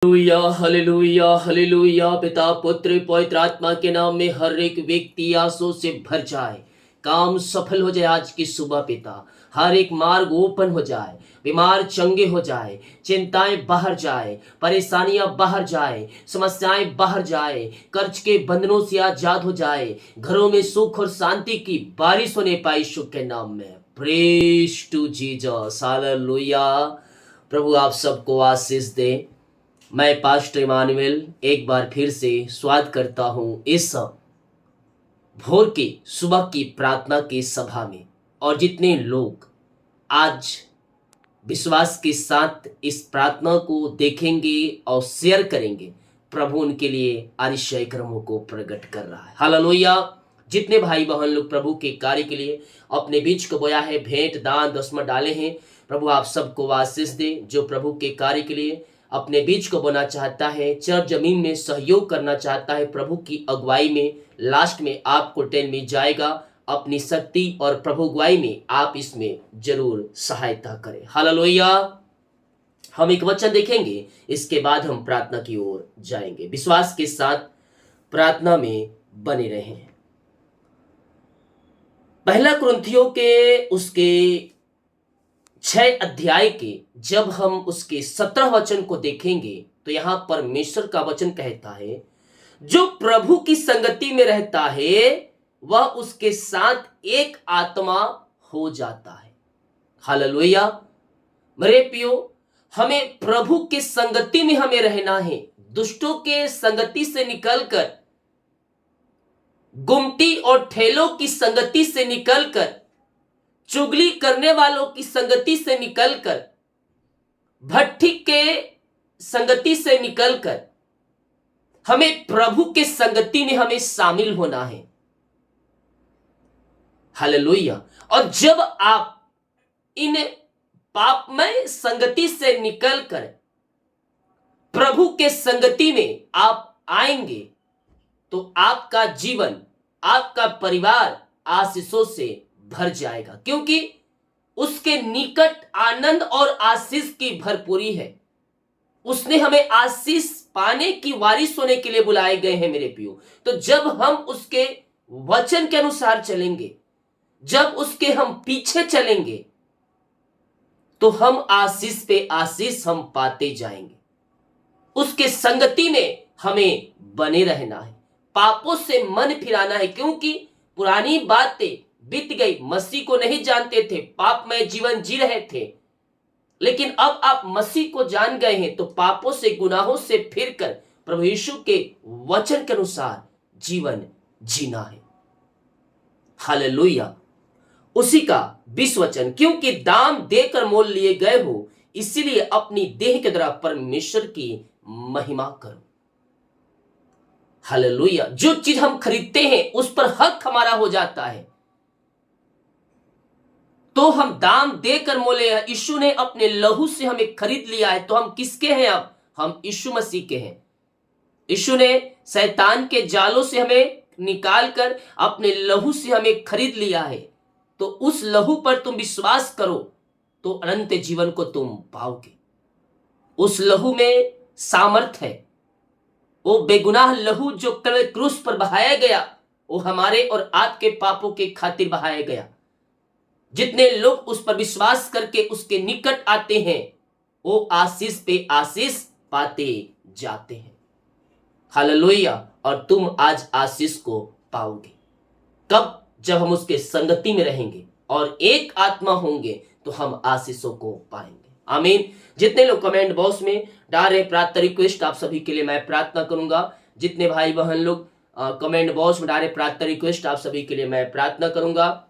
Hallelujah hallelujah hallelujah. पिता पुत्र पवित्र आत्मा के नाम में हर एक व्यक्ति आंसू से भर जाए, काम सफल हो जाए आज की सुबह पिता। हर एक मार्ग ओपन हो जाए, बीमार चंगे हो जाए, चिंताएं बाहर जाए, परेशानियां बाहर जाए, समस्याएं बाहर जाए, कर्ज के बंधनों से आजाद हो जाए, घरों में सुख और शांति की बारिश होने पाए यीशु के नाम में। Praise to Jesus hallelujah. प्रभु आप सबको आशीष दे। मैं पास्टर इमानुएल एक बार फिर से स्वागत करता हूं इस भोर की सुबह की प्रार्थना की सभा में। और जितने लोग आज विश्वास के साथ इस प्रार्थना को देखेंगे और शेयर करेंगे, प्रभु उनके लिए आदिशय क्रमों को प्रकट कर रहा है। हालेलुया। जितने भाई बहन लोग प्रभु के कार्य के लिए अपने बीच को बोया है, भेंट दान दसमत डाले हैं, प्रभु आप सबको आशीष दे। जो प्रभु के कार्य के लिए अपने बीच को बोना चाहता है, चर जमीन में सहयोग करना चाहता है, प्रभु की अगुवाई में लास्ट में आपको 10 मिल जाएगा। अपनी शक्ति और प्रभु अगुवाई में आप इसमें जरूर सहायता करें। हालेलुया। हम एक वचन देखेंगे, इसके बाद हम प्रार्थना की ओर जाएंगे। विश्वास के साथ प्रार्थना में बने रहें। पहला कुरिन्थियों के उसके 6 अध्याय के जब हम उसके 17 वचन को देखेंगे तो यहां परमेश्वर का वचन कहता है, जो प्रभु की संगति में रहता है वह उसके साथ एक आत्मा हो जाता है। हालेलुया। मेरे प्रियो, हमें प्रभु की संगति में हमें रहना है। दुष्टों के संगति से निकलकर, गुमटी और ठेलों की संगति से निकलकर, चुगली करने वालों की संगति से निकलकर, भट्ठी के संगति से निकलकर हमें प्रभु के संगति में हमें शामिल होना है। हालेलुया। और जब आप इन पापमय संगति से निकलकर प्रभु के संगति में आप आएंगे तो आपका जीवन, आपका परिवार आशीषों से भर जाएगा, क्योंकि उसके निकट आनंद और आशीष की भरपूरी है। उसने हमें आशीष पाने की वारिस होने के लिए बुलाए गए हैं मेरे प्रियो। तो जब हम उसके वचन के अनुसार चलेंगे, जब उसके हम पीछे चलेंगे, तो हम आशीष पे आशीष हम पाते जाएंगे। उसके संगति में हमें बने रहना है, पापों से मन फिराना है, क्योंकि पुरानी बातें बीत गई। मसीह को नहीं जानते थे, पापमय जीवन जी रहे थे, लेकिन अब आप मसीह को जान गए हैं तो पापों से, गुनाहों से फिरकर प्रभु यीशु के वचन के अनुसार जीवन जीना है। हालेलुया। उसी का 20 वचन, क्योंकि दाम देकर मोल लिए गए हो, इसीलिए अपनी देह के द्वारा परमेश्वर की महिमा करो। हालेलुया। जो चीज हम खरीदते हैं उस पर हक हमारा हो जाता है, तो हम दाम देकर मोले हैं। यीशु ने अपने लहू से हमें खरीद लिया है। तो हम किसके हैं? अब हम यीशु मसीह के हैं। यीशु ने शैतान के जालों से हमें निकालकर अपने लहू से हमें खरीद लिया है। तो उस लहू पर तुम विश्वास करो तो अनंत जीवन को तुम पाओगे। उस लहू में सामर्थ है। वो बेगुनाह लहू जो क्रूस पर बहाया गया, वो हमारे और आपके पापों के खातिर बहाया गया। जितने लोग उस पर विश्वास करके उसके निकट आते हैं, वो आशीष पे आशीष पाते जाते हैं। हालेलुया। और तुम आज आशीष को पाओगे कब? जब हम उसके संगति में रहेंगे और एक आत्मा होंगे तो हम आशीषों को पाएंगे। आमीन। जितने लोग कमेंट बॉक्स में डाल रहे प्रार्थना रिक्वेस्ट, आप सभी के लिए मैं प्रार्थना करूंगा। जितने भाई बहन लोग कमेंट बॉक्स में डाल रहे प्रार्थना रिक्वेस्ट, आप सभी के लिए मैं प्रार्थना करूंगा।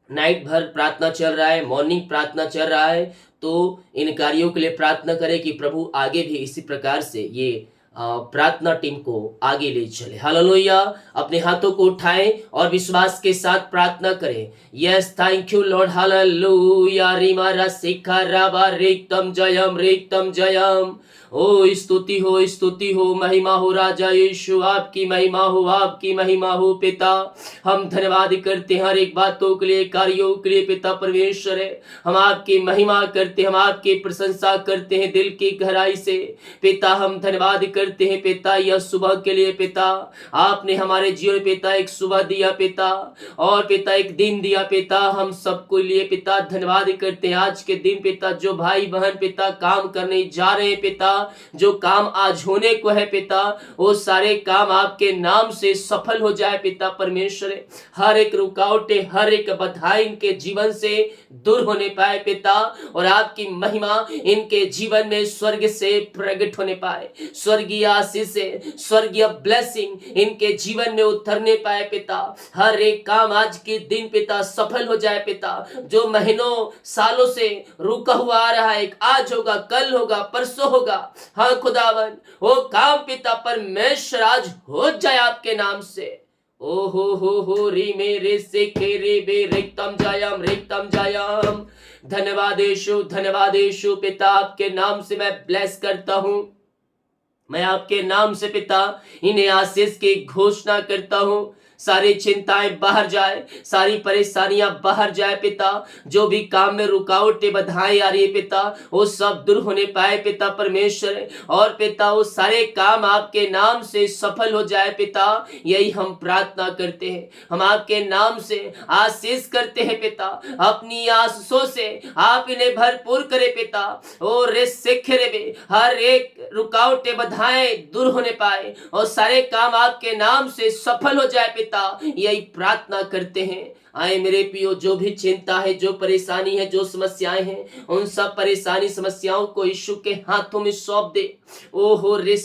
नाइट भर प्रार्थना चल रहा है, मॉर्निंग प्रार्थना चल रहा है, तो इन कार्यों के लिए प्रार्थना करें कि प्रभु आगे भी इसी प्रकार से ये प्रार्थना टीम को आगे ले चले। हालेलुया। अपने हाथों को उठाएं और विश्वास के साथ प्रार्थना करें। Yes, thank you Lord. Hallelujah. रिमारा सिखा राबा रिक्तम जयम रिक्तम जयम। ओ स्तुति हो, महिमा हो राजा यीशु, आपकी महिमा हो, आपकी महिमा हो पिता। हम धन्यवाद करते हैं हर एक बातों के लिए, कार्यों के लिए पिता परमेश्वर है। हम आपकी महिमा करते, हम आपकी प्रशंसा करते हैं दिल की गहराई से पिता। हम धन्यवाद करते हैं पिता यह सुबह के लिए पिता। आपने हमारे जीवन पिता एक सुबह दिया पिता, और पिता एक दिन दिया पिता। हम सबको लिए पिता धन्यवाद करते हैं आज के दिन पिता। जो भाई बहन पिता काम करने जा रहे हैं पिता, जो काम आज होने को है पिता, वो सारे काम आपके नाम से सफल हो जाए पिता परमेश्वर। हर एक रुकावटें, हर एक बाधाएं इनके जीवन से दूर होने पाए पिता, और आपकी महिमा इनके जीवन में स्वर्ग से प्रकट होने पाए। स्वर्गीय आशीष से, स्वर्गीय ब्लेसिंग इनके जीवन में उतरने पाए पिता। हर एक काम आज के दिन पिता सफल हो जाए पिता। जो महीनों सालों से रुका हुआ आ रहा है, आज होगा, कल होगा, परसों होगा, हाँ खुदावन वो काम पिता परमेश्वर आज हो जाए आपके नाम से। ओ हो री मेरे से के रे बे रिक्तम जायाम। धन्यवाद यीशु पिता। आपके नाम से मैं ब्लेस करता हूं, मैं आपके नाम से पिता इन्हें आशीष की घोषणा करता हूं। सारी चिंताएं बाहर जाए, सारी परेशानियां बाहर जाए पिता। जो भी काम में रुकावटें बाधाएं आ रही है पिता, वो सब दूर होने पाए पिता परमेश्वर। और पिता वो सारे काम आपके नाम से सफल हो जाए पिता, यही हम प्रार्थना करते हैं। हम आपके नाम से आशीष करते हैं पिता। अपनी आशीषों से आप इन्हें भरपूर करे पिता। और हर एक रुकावटें बाधाएं दूर होने पाए, और सारे काम आपके नाम से सफल हो जाए पिता, यही प्रार्थना करते हैं। आए मेरे पियो, जो भी चिंता है, जो परेशानी है, जो समस्याएं हैं, उन सब परेशानी समस्याओं को यीशु के हाथों में सौंप दे। ओहो रे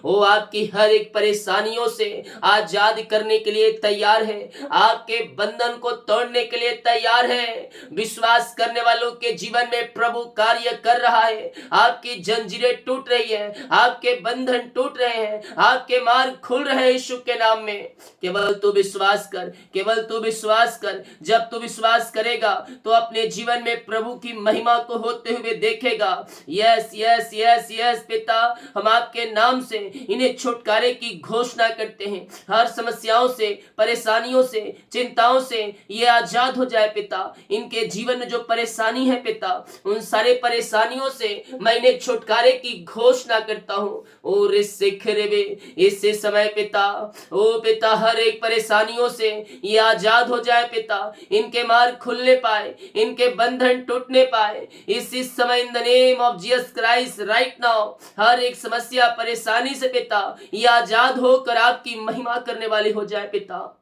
वो आपकी हर एक परेशानियों से आजाद करने के लिए तैयार है, आपके बंधन को तोड़ने के लिए तैयार है। विश्वास करने वालों के जीवन में प्रभु कार्य कर रहा है। आपकी जंजीरें टूट रही है, आपके बंधन टूट रहे हैं, आपके मार्ग खुल रहे हैं यीशु के नाम में। केवल तू विश्वास कर, केवल तू विश्वास कर। जब तू विश्वास करेगा तो अपने जीवन में प्रभु की महिमा को होते हुए देखेगा। यस यस यस यस पिता, हम आपके नाम से इन्हें छुटकारे की घोषणा करते हैं। हर समस्याओं से, परेशानियों से, चिंताओं से ये आजाद हो जाए पिता। इनके जीवन में जो परेशानी है पिता, उन सारे परेशानियों से मैं इन्हें छुटकारे की घोषणा करता हूँ। और इससे समय पिता, ओ पिता, हर एक परेशानियों से ये आजाद हो जाए पिता। इनके मार्ग खुलने पाए, इनके बंधन टूटने पाए इसी समय in the name of Jesus Christ right now. हर एक समस्या परेशानी से पिता ये आजाद होकर आपकी महिमा करने वाली हो जाए पिता।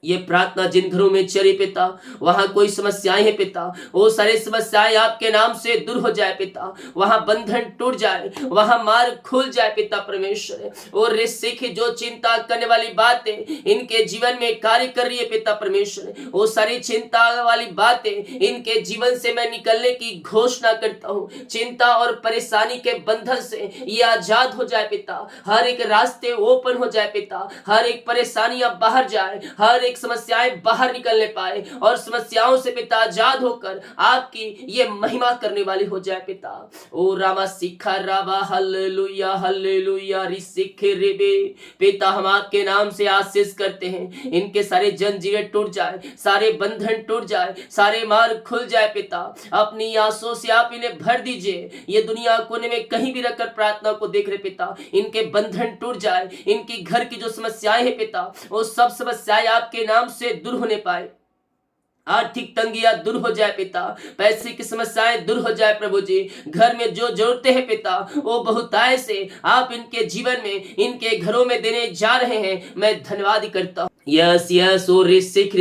ये प्रार्थना जिन घरों में चली पिता, वहां कोई समस्याएं हैं पिता, वो सारी समस्याएं आपके नाम से दूर हो जाए पिता। वहां बंधन टूट जाए, वहां मार्ग खुल जाए पिता परमेश्वर। और रिस्क जो चिंता करने वाली बातें इनके जीवन में कार्य कर रही है पिता परमेश्वर, वो सारी चिंता वाली बातें इनके जीवन से मैं निकलने की घोषणा करता हूँ। चिंता और परेशानी के बंधन से ये आजाद हो जाए पिता। हर एक रास्ते ओपन हो जाए पिता, हर एक परेशानियां बाहर जाए, हर एक समस्याएं बाहर निकलने पाए, और समस्याओं से पिता आजाद होकर आपकी ये महिमा करने वाली हो जाए पिता। ओ रामा सिखा रावा हालेलुया हालेलुया रिसिखे रेबे। पिता हम आपके नाम से आशीष करते हैं। इनके सारे जंजीरें टूट जाए, सारे बंधन टूट जाए, सारे मार्ग खुल जाए पिता। अपनी आंसुओं से आप इन्हें भर दीजिए। ये दुनिया कोने में कहीं भी रखकर प्रार्थना को देख रहे पिता, इनके बंधन टूट जाए। इनकी घर की जो समस्याएं हैं पिता, वो सब समस्याएं आपके नाम से दूर होने पाए। आर्थिक तंगियां दूर हो जाए पिता, पैसे की समस्याएं दूर हो जाए प्रभु जी। घर में जो जरूरतें हैं पिता, वो बहुतायत से आप इनके जीवन में, इनके घरों में देने जा रहे हैं। मैं धन्यवाद करता हूँ। यस यस, और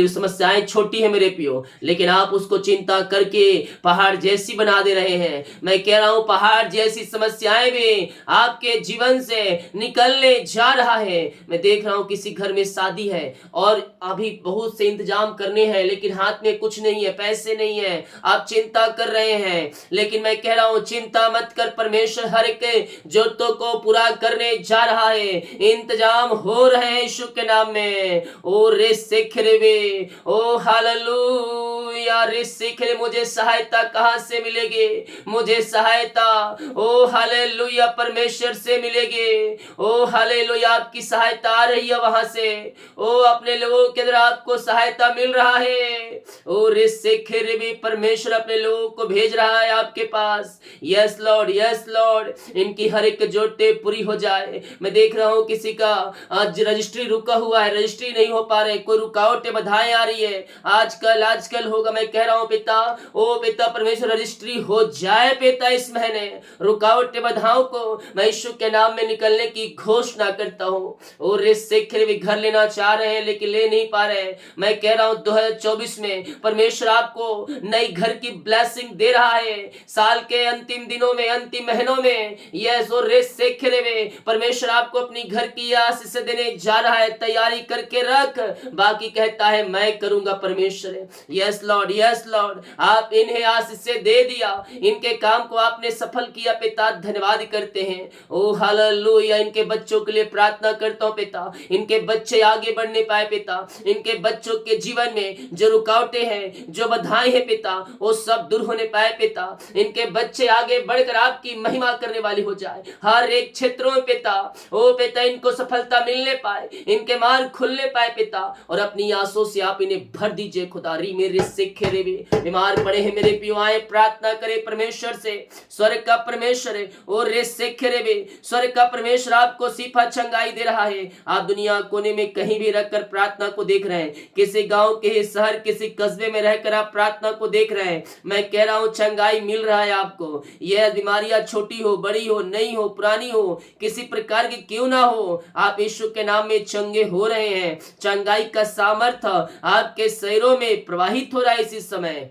समस्याएं छोटी है मेरे पियो, लेकिन आप उसको चिंता करके पहाड़ जैसी बना दे रहे हैं। मैं कह रहा हूं पहाड़ जैसी समस्याएं भी आपके जीवन से निकलने जा रहा है। मैं देख रहा हूं किसी घर में शादी है और अभी बहुत से इंतजाम करने हैं, लेकिन हाथ में कुछ नहीं है, पैसे नहीं है। आप चिंता कर रहे हैं, लेकिन मैं कह रहा हूं चिंता मत कर, परमेश्वर हर एक जरूरतों को पूरा करने जा रहा है। इंतजाम हो रहे हैं यीशु के नाम में। ओ रे सेखरेवे, ओ हालेलुया रे सेखरे, मुझे सहायता कहाँ से मिलेगी? मुझे सहायता ओ हालेलुया परमेश्वर से मिलेगी। ओ हालेलुया आपकी सहायता आ रही है वहां से। ओ अपने लोगों के द्वारा आपको सहायता मिल रहा है। ओ रे सेखरे भी परमेश्वर अपने लोगों को भेज रहा है आपके पास। यस लॉर्ड, यस लॉर्ड, इनकी हर एक जरूरतें पूरी हो जाए। मैं देख रहा हूँ किसी का आज रजिस्ट्री रुका हुआ है, रजिस्ट्री नहीं हो पा रहे, कोई रुकावटें बाधाएं आ रही है। आजकल आजकल होगा, मैं कह रहा हूँ पिता, ओ पिता परमेश्वर रजिस्ट्री हो जाए पिता इस महीने। रुकावटें बाधाओं को मैं यीशु के नाम में निकलने की घोषणा करता हूँ। और रे सेखरे भी घर लेना चाह रहे हैं लेकिन ले नहीं पा रहे हैं। मैं कह रहा हूँ 2024 में परमेश्वर आपको नई घर की ब्लेसिंग दे रहा है। साल के अंतिम दिनों में, अंतिम महीनों में, यस और रे सेखरे में परमेश्वर आपको अपनी घर की आशीष देने जा रहा है। तैयारी करके रख, बाकी कहता है मैं करूंगा परमेश्वर। यस लॉर्ड, यस लॉर्ड, आप इन्हें आशीष से दे दिया, इनके काम को आपने सफल किया पिता, धन्यवाद करते हैं। ओ हालेलुया, इनके बच्चों के लिए प्रार्थना करता हूं पिता, इनके बच्चे आगे बढ़ने पाए पिता, इनके बच्चों के जीवन में जो रुकावटें हैं, जो बाधाएं हैं पिता, वो सब दूर होने पाए पिता। इनके बच्चे आगे बढ़कर आपकी महिमा करने वाली हो जाए हर एक क्षेत्रों में पिता। ओ पिता इनको सफलता मिलने पाए, इनके मार्ग खुलने पाए पिता, और अपनी आंसू से आप इन्हें भर दीजिए खुदा। री मेरे सिखे रे बीमार पड़े हैं मेरे पियो, आए प्रार्थना करे परमेश्वर से। स्वर्ग का परमेश्वर है और रे सिखे रे, स्वर्ग का परमेश्वर आपको सिफा चंगाई दे रहा है। आप दुनिया कोने में कहीं भी रहकर प्रार्थना को देख रहे हैं, किसी गांव के शहर किसी कस्बे में रहकर आप प्रार्थना को देख रहे हैं, मैं कह रहा हूं चंगाई मिल रहा है आपको। यह बीमारियां छोटी हो, बड़ी हो, नई हो, पुरानी हो, किसी प्रकार की क्यों ना हो, आप यीशु के नाम में चंगे हो रहे हैं। चंगाई का सामर्थ्य आपके शरीरों में प्रवाहित हो रहा है इसी समय।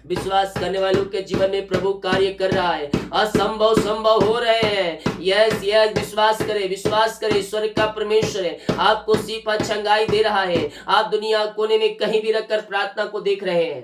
विश्वास करने वालों के जीवन में प्रभु कार्य कर रहा है, असंभव संभव हो रहे हैं। यस यस, विश्वास करें, विश्वास करें, ईश्वर का परमेश्वर है, आपको सिफा चंगाई दे रहा है। आप दुनिया कोने में कहीं भी रखकर प्रार्थना को देख रहे हैं,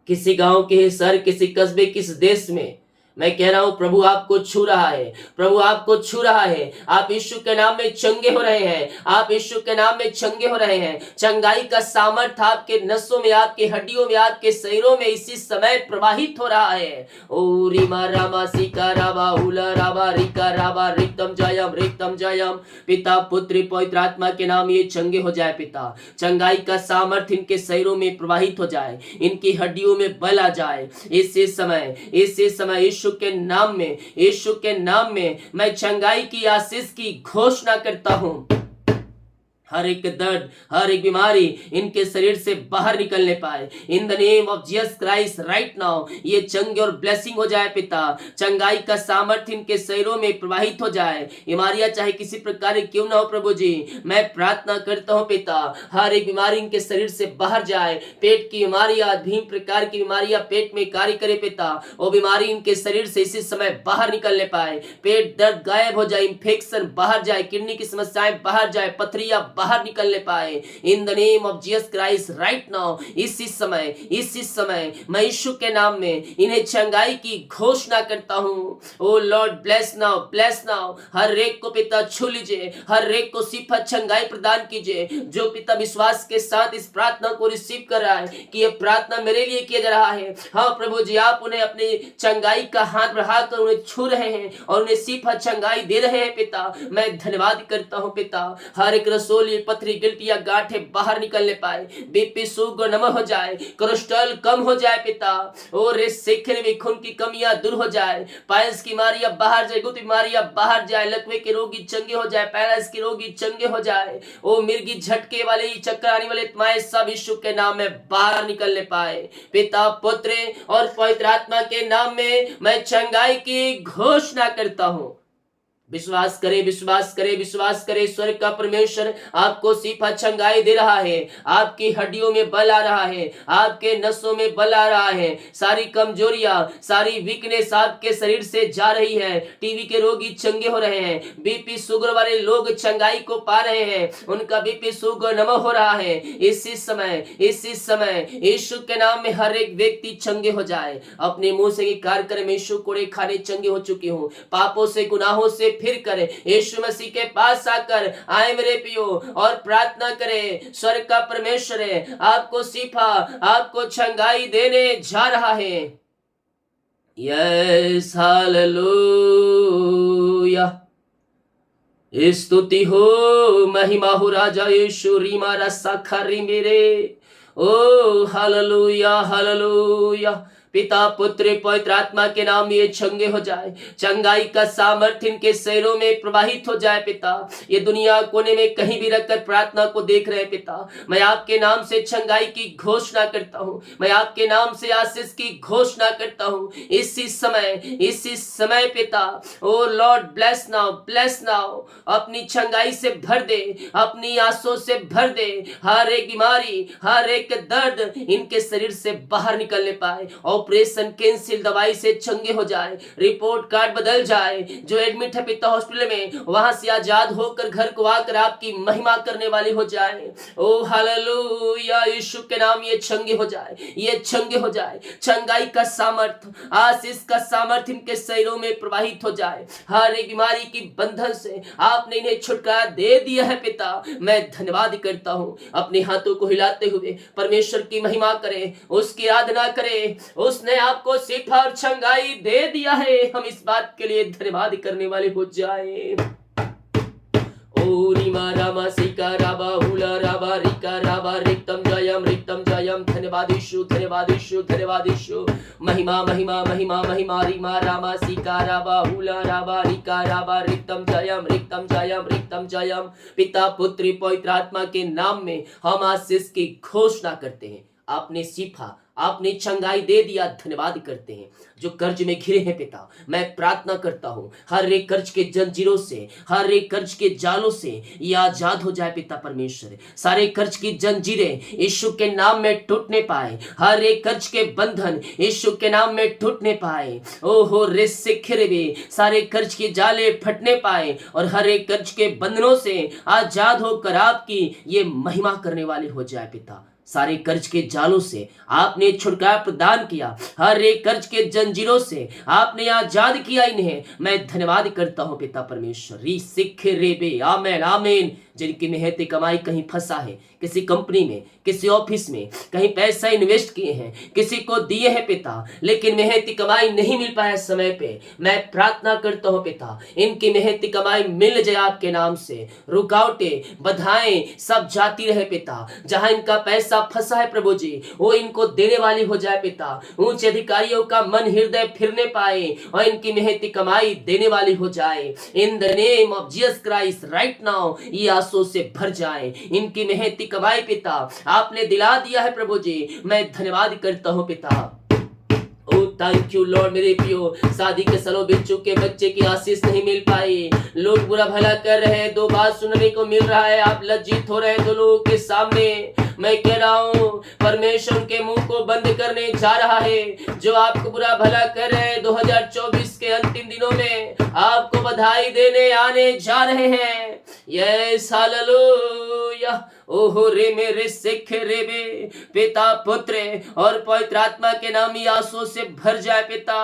किसी गांव के शहर, किसी कस्बे, किस देश में, मैं कह रहा हूं प्रभु आपको छू रहा है, प्रभु आपको छू रहा है। आप यीशु के नाम में चंगे हो रहे हैं, आप यीशु के नाम में चंगे हो रहे हैं। चंगाई का सामर्थ्य आपके नसों में, आपके हड्डियों में, आपके शरीरों में इसी समय प्रवाहित हो रहा है। ओ रीमा रामा सिका राबा हुला राबा रिका राबा रिक्तम जयम। पिता पुत्र पवित्र आत्मा के नाम ये चंगे हो जाए पिता। चंगाई का सामर्थ्य इनके शरीरों में प्रवाहित हो जाए, इनकी हड्डियों में बल आ जाए इसी समय यीशु के नाम में, यीशु के नाम में मैं चंगाई की आशीष की घोषणा करता हूं। हर एक दर्द, हर एक बीमारी इनके शरीर से बाहर निकलने पाए इन the name of Jesus Christ right now. ये चंगे और ब्लेसिंग हो जाए पिता। चंगाई का सामर्थ्य इनके शरीरों में प्रवाहित हो जाए। बीमारियां चाहे किसी प्रकार की क्यों ना हो प्रभु जी, मैं प्रार्थना करता हूं पिता, हर एक बीमारी इनके शरीर से बाहर जाए। पेट की बीमारियां, विभिन्न प्रकार की बीमारियां पेट में कार्य करे पिता, वो बीमारी इनके शरीर से इसी समय बाहर निकलने पाए। पेट दर्द गायब हो जाए, इंफेक्शन बाहर जाए, किडनी की समस्याएं बाहर जाए, पथरियां बाहर निकलने पाए इन the name of Jesus Christ right now. इसी समय मैं यीशु के नाम में इन्हें चंगाई की घोषणा करता हूं। ओ लॉर्ड ब्लेस नाउ, हर एक को पिता छू लीजिए, हर एक को सिफा चंगाई प्रदान कीजिए। जो पिता विश्वास के साथ इस प्रार्थना को रिसीव कर रहा है कि यह प्रार्थना मेरे लिए किया जा रहा है, हाँ प्रभु जी आप उन्हें अपनी चंगाई का हाथ बढ़ाकर उन्हें छू रहे हैं और उन्हें सिफा चंगाई दे रहे हैं पिता। मैं धन्यवाद करता हूं पिता। हर एक रसोली, पथरी, गिल्टियां, गांठे बाहर निकलने पाए, बीपी शुगर नम हो जाए, कोलेस्ट्रॉल कम हो जाए पिता। और इस सेखने में खून की कमियां दूर हो जाए, पायल्स की बीमारियां बाहर जाए, गुप्त बीमारियां बाहर जाए, लकवे के रोगी चंगे हो जाए, पैरालिसिस के रोगी चंगे हो जाए। ओ मिर्गी, झटके वाले, चक्कर आने वाले तुम्हारे सब यीशु के नाम में बाहर निकलने पाए। पिता, पुत्र और पवित्र आत्मा के नाम में मैं चंगाई की घोषणा करता हूं। विश्वास करे, विश्वास करे, विश्वास करे। स्वर्ग का परमेश्वर आपको सिफा चंगाई दे रहा है, आपकी हड्डियों में बल आ रहा है, आपके नसों में बल आ रहा है। सारी कमजोरियां, सारी वीकनेस आपके शरीर से जा रही है। टीवी के रोगी चंगे हो रहे हैं, बीपी शुगर वाले लोग चंगाई को पा रहे हैं, उनका बीपी शुगर नम हो रहा है। इसी समय यीशु के नाम में हर एक व्यक्ति चंगे हो जाए। अपने मुंह से कार्य करे, मैं यीशु कोड़े खाने चंगे हो चुकी हूँ, पापों से, गुनाहों से फिर कर यीशु मसीह के पास आकर आए मेरे पियो और प्रार्थना करें। स्वर्ग का परमेश्वर है आपको शिफा, आपको चंगाई देने जा रहा है। यस हालेलुया, स्तुति हो, महिमा हो राजा यीशु। रीमा रसा खरी मेरे, ओ हालेलुया हालेलुया। पिता पुत्र पवित्र आत्मा के नाम ये चंगे हो जाए, चंगाई का सामर्थ्य इनके शरीरों में प्रवाहित हो जाए। पिता ये दुनिया कोने में कहीं भी रखकर प्रार्थना को देख रहे पिता, मैं आपके नाम से चंगाई की घोषणा करता हूँ, मैं आपके नाम से आशीष की घोषणा करता हूँ इसी समय पिता। ओ लॉर्ड ब्लेस नाउ, अपनी चंगाई से भर दे, अपनी आंसू से भर दे। हर एक बीमारी, हर एक दर्द इनके शरीर से बाहर निकलने पाए, ऑपरेशन कैंसिल, दवाई से चंगे हो जाए, रिपोर्ट कार्ड बदल जाए। जो एडमिट है पिता हॉस्पिटल में, वहां से आजाद होकर घर को आकर आपकी महिमा करने वाले हो जाए। ओ हालेलुया, यीशु के नाम ये चंगे हो जाए, ये चंगे हो जाए। चंगाई का सामर्थ, आशीष का सामर्थ इनके शरीरों में प्रवाहित हो जाए। हर एक बीमारी की बंधन से आपने इन्हें छुटकारा दे दिया है पिता, मैं धन्यवाद करता हूं। अपने हाथों को हिलाते हुए परमेश्वर की महिमा करें, उसकी आराधना करें। उसने आपको शिफा और चंगाई दे दिया है, हम इस बात के लिए धन्यवाद करने वाले हो जाए। धन्यवाद यीशु, धन्यवाद यीशु, धन्यवाद यीशु। महिमा महिमा महिमा महिमा रीमा रामा सीका राबा हुला राबा रिका राबा रिक्तम जयम। पिता पुत्र पवित्र आत्मा के नाम में हम आशीष की घोषणा करते हैं। आपने शिफा, आपने चंगाई दे दिया, धन्यवाद करते हैं। जो कर्ज में घिरे हैं पिता, मैं प्रार्थना करता हूं हर एक कर्ज के जंजीरों से, हर एक कर्ज के जालों से ये आजाद हो जाए पिता परमेश्वर। सारे कर्ज की जंजीरें यीशु के नाम में टूटने पाए, हर एक कर्ज के बंधन यीशु के नाम में टूटने पाए। ओहो रे सिखिरबे, सारे कर्ज के जाले फटने पाए और हर एक कर्ज के बंधनों से आजाद होकर आपकी ये महिमा करने वाले हो जाए पिता। सारे कर्ज के जालों से आपने छुटकारा प्रदान किया, हर एक कर्ज के जंजीरों से आपने आजाद किया इन्हें, मैं धन्यवाद करता हूं पिता परमेश्वर। री सिख रेबे, आमेन आमेन। जिनकी मेहनती कमाई कहीं फंसा है, किसी कंपनी में, किसी ऑफिस में, कहीं पैसा इन्वेस्ट किए हैं, किसी को दिए हैं पिता, लेकिन मेहनती कमाई नहीं मिल पाया समय पे, मैं प्रार्थना करता हूं पिता इनकी मेहनती कमाई मिल जाए आपके नाम से। रुकावटें, बाधाएं सब जाती रहे पिता। जहां इनका पैसा फंसा है प्रभु जी, वो इनको देने वाली हो जाए पिता। ऊंचे अधिकारियों का मन हृदय फिरने पाए और इनकी मेहनती कमाई देने वाली हो जाए। इन the name of Jesus Christ right now ये आंसू से भर जाए। इनकी मेहनती कमाई पिता आपने दिला दिया है प्रभु जी, मैं धन्यवाद करता हूं पिता। Thank you Lord. मेरे पियो, शादी के सालों बीत चुके, बच्चे की आशीष नहीं मिल पाई, लोग बुरा भला कर रहे हैं, दो बात सुनने को मिल रहा है, आप लज्जित हो रहे हैं दो लोगों के सामने। मैं कह रहा हूँ परमेश्वर के मुंह को बंद करने जा रहा है। जो आपको बुरा भला कर रहे हैं, 2024 के अंतिम दिनों में आपको बधाई देने आने जा रहे हैं। Yes hallelujah. ओहो रे मेरे सिख रेबे, पिता पुत्र और पवित्र आत्मा के नाम ही आंसू से भर जाए पिता।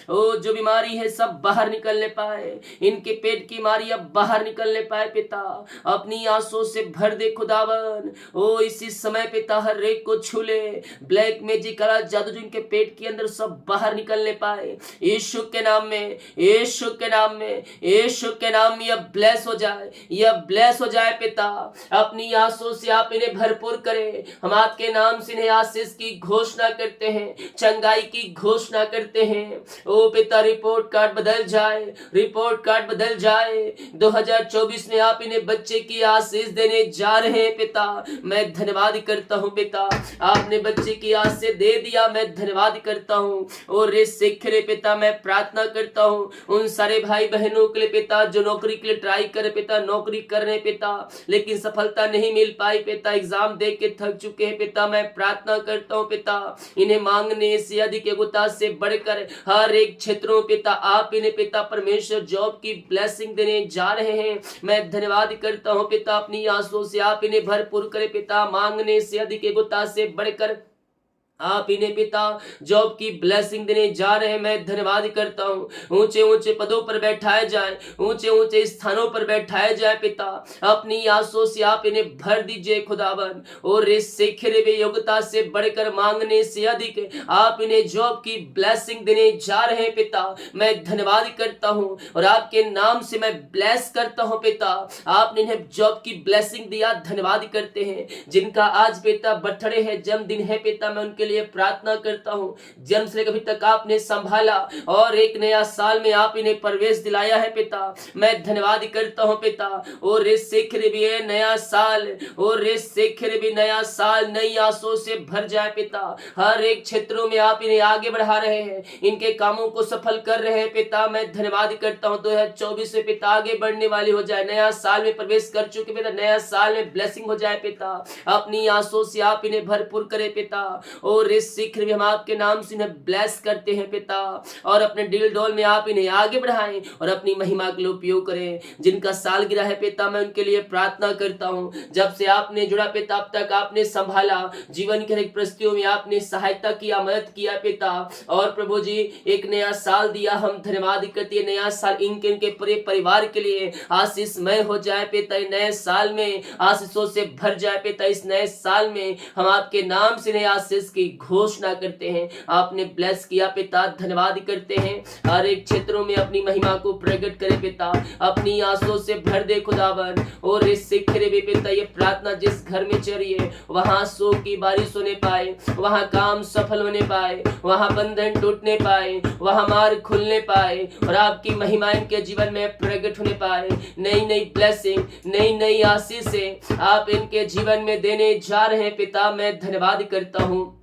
ओ जो बीमारी है सब बाहर निकलने पाए, इनके पेट की बीमारी अब बाहर निकलने पाए पिता, अपनी आंसू से भर दे खुदावन। ओ इसी समय पिता हर एक को छू ले, ब्लैक मैजिक का जादू जो इनके पेट के अंदर सब बाहर निकलने पाए, यीशु के नाम में, यीशु के नाम में, यीशु के नाम में यह ब्लेस हो जाए, यह ब्लेस हो जाए पिता। अपनी आंसू से आप इन्हें भरपूर करें। हम आपके नाम से इन्हें आशीष की घोषणा करते हैं, चंगाई की घोषणा करते हैं। ओ पिता रिपोर्ट कार्ड बदल जाए, रिपोर्ट कार्ड बदल जाए। 2024 में आप इन्हें बच्चे की आशीष देने जा रहे हैं पिता, मैं धन्यवाद करता हूं पिता। आपने बच्चे की आशीष दे दिया, मैं धन्यवाद करता हूं। और रे सिख रे पिता, मैं प्रार्थना करता हूं उन सारे भाई बहनों के लिए पिता जो नौकरी के लिए ट्राई करे पिता, नौकरी कर रहे पिता लेकिन सफलता नहीं मिल पाई पिता, एग्जाम दे के थक चुके हैं पिता, मैं प्रार्थना करता हूं पिता इन्हें मांगने से अधिक योग्यता से बढ़कर हर एक क्षेत्रों पिता आप इन्हें पिता परमेश्वर जॉब की ब्लेसिंग देने जा रहे हैं। मैं धन्यवाद करता हूं पिता, अपनी आंसुओं से आप इन्हें भरपूर करे पिता, मांगने से अधिक योग्यता से बढ़कर आप इन्हें पिता जॉब की ब्लेसिंग देने जा रहे हैं। मैं धन्यवाद करता हूँ, ऊंचे ऊंचे पदों पर बैठाए जाए, ऊंचे ऊंचे स्थानों पर बैठाए जाए पिता। अपनी आंसू से आप इन्हें भर दीजिए खुदावन। और इस सीखने में योग्यता से बढ़कर मांगने से अधिक आप इन्हें जॉब की ब्लेसिंग देने जा रहे हैं पिता। मैं धन्यवाद करता हूँ और आपके नाम से मैं ब्लेस करता हूँ पिता। आपने इन्हें जॉब की ब्लेसिंग दिया, धन्यवाद करते हैं। जिनका आज पिता बर्थडे है, जन्मदिन है पिता, मैं उनके लिए प्रार्थना करता हूँ। जन्म से कभी तक आपने संभाला और एक नया साल में आप इन्हें प्रवेश दिलाया है पिता। मैं धन्यवाद करता हूँ पिता। और इस शिखर भी है नया साल, और इस शिखर भी नया साल नई आशों से भर जाए पिता। हर एक क्षेत्रों में आप इन्हें आगे बढ़ा रहे हैं, इनके कामों को सफल कर रहे हैं पिता। मैं धन्यवाद करता हूँ। 2024 में पिता आगे बढ़ने वाली हो जाए, नया साल में प्रवेश कर चुके पिता, नया साल में ब्लेसिंग हो जाए पिता। अपनी आंसू से आप इन्हें भरपूर करे पिता। और इस शिखर में हम आपके नाम से इन्हें ब्लेस करते हैं पिता। और अपने दिल डोल में आप इन्हें आगे बढ़ाएं और अपनी महिमा के लिए उपयोग करें। जिनका सालगिरह है पिता, मैं उनके लिए प्रार्थना करता हूँ। जब से आपने जुड़ा पिता, अब तक आपने संभाला, जीवन के हर एक परिस्थितियों में आपने सहायता किया, मदद किया पिता। और प्रभु जी एक नया साल दिया, हम धन्यवाद करते हैं। नया साल इनके पूरे परिवार के लिए आशीषमय हो जाए पिता। नए साल में आशीषों से भर जाए पिता। इस नए साल में हम आपके नाम से नए आशीष की घोषणा करते हैं। आपने ब्लेस किया पिता, धन्यवाद करते हैं। हर एक क्षेत्रों में अपनी महिमा को प्रकट करे पिता, अपनी आंसुओं से भर दे खुदावन। और इस शिखर में पिता ये प्रार्थना जिस घर में चल रही है, वहां शोक की बारिश होने पाए, वहां काम सफल होने पाए, वहां बंधन टूटने पाए, वहां मार्ग खुलने पाए और आपकी महिमा इनके जीवन में प्रकट होने पाए। नई नई ब्लेसिंग, नई नई आशीषें आप इनके जीवन में देने जा रहे हैं पिता। मैं धन्यवाद करता हूँ,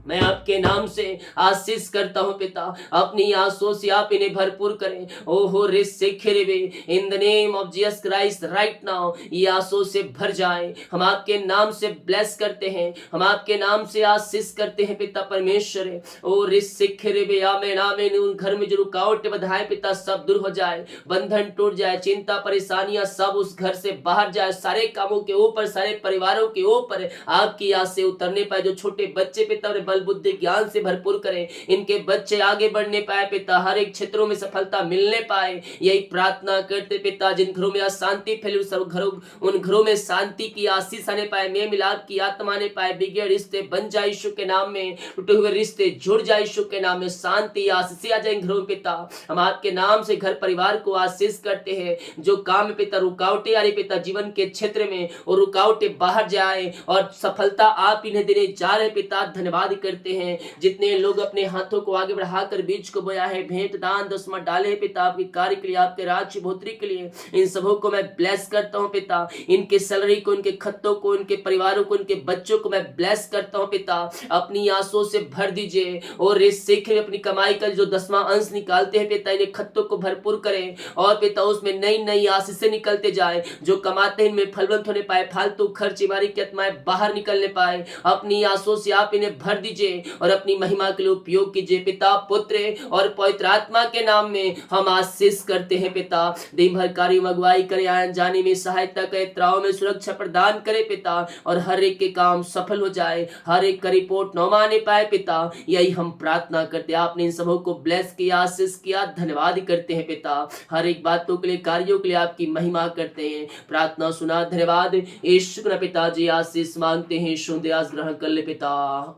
मैं आपके नाम से आशीष करता हूं पिता। अपनी आंसुओं से आप इन्हें भरपूर करें। ओहो रिसेखेरेबे, in the name of Jesus Christ right now ये आंसुओं से भर जाए। हम आपके नाम से ब्लेस करते हैं, हम आपके नाम से आशीष करते हैं पिता परमेश्वर। ओ रिसेखेरेबे, आमीन आमीन। उन घर में जो रुकावट बधाए पिता सब दूर हो जाए, बंधन टूट जाए, चिंता परेशानियां सब उस घर से बाहर जाए। सारे कामों के ऊपर, सारे परिवारों के ऊपर आपकी आस से उतरने पाए। जो छोटे बच्चे पिता बल बुद्धि ज्ञान से भरपूर करें, इनके बच्चे आगे बढ़ने पाए पिता, हर एक क्षेत्रों में सफलता मिलने पाए, यही प्रार्थना करते पिता। जिन घरों में अशांति फैली उन घरों में शांति की आशीष आने पाए, मेल मिलाप की आत्मा आने पाए, बिगड़े रिश्ते बन जाए यीशु के नाम में, टूटे हुए रिश्ते जुड़ जाए यीशु के नाम में, शांति आशीष आ जाए घरों में पिता। हम आपके नाम से घर परिवार को आशीष करते हैं। जो काम में पिता रुकावटें आ रही पिता जीवन के क्षेत्र में, और रुकावटें बाहर जाए और सफलता आप इन्हें देने जा रहे पिता, धन्यवाद करते हैं। जितने लोग अपने हाथों को आगे बढ़ाकर बीज को बोया है, भेंट दान दसवां डाले है पिता, आपके कार्य के लिए, आपके राज्य भोतरी के लिए, इन सबों को मैं ब्लेस करता हूं पिता। इनके सैलरी को, इनके खत्तों को, इनके परिवारों को, इनके बच्चों को मैं ब्लेस करता हूं पिता। अपनी आंसुओं से भर दीजिए। और इस सीख में अपनी कमाई का जो 10वां अंश निकालते हैं पिता, इन्हें खत्तों को भरपूर करें और पिता उसमें नई नई आशीषें निकलते जाए। जो कमाते हैं इनमें फलवंत होने पाए, फालतू खर्च बीमारी की आत्माएं बाहर निकलने पाए। अपनी आंसुओं से आप इन्हें भर दीजिए और अपनी महिमा के लिए उपयोग कीजिए पिता, पुत्र और पवित्र आत्मा के नाम में हम आशीष करते हैं पिता। दिन भर कार्य में अगुवाई करे, आने जाने में सहायता करे, त्राव में सुरक्षा प्रदान करे पिता, और हर एक के काम सफल हो जाए, हर एक का रिपोर्ट नौ आने पाए पिता। यही हम प्रार्थना करते हैं। आपने इन सबों को ब्लेस किया, आशीष किया, धन्यवाद करते हैं पिता। हर एक बातों के लिए, कार्यों के लिए आपकी महिमा करते हैं। प्रार्थना सुना, धन्यवाद यीशु के पिताजी, आशीष मांगते हैं, सुंदयास ग्रहण कर ले पिता,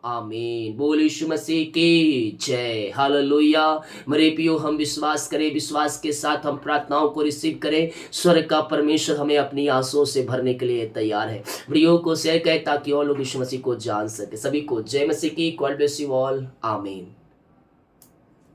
आमीन। बोल यीशु मसीह की जय, हालेलुया। मेरे प्रियो, हम विश्वास करें, विश्वास के साथ हम प्रार्थनाओं को रिसीव करें। स्वर्ग का परमेश्वर हमें अपनी आंसुओं से भरने के लिए तैयार है। वीडियो को शेयर करें ताकि और लोग यीशु मसीह को जान सके। सभी को जय मसीह की। गॉड ब्लेस यू ऑल, आमीन।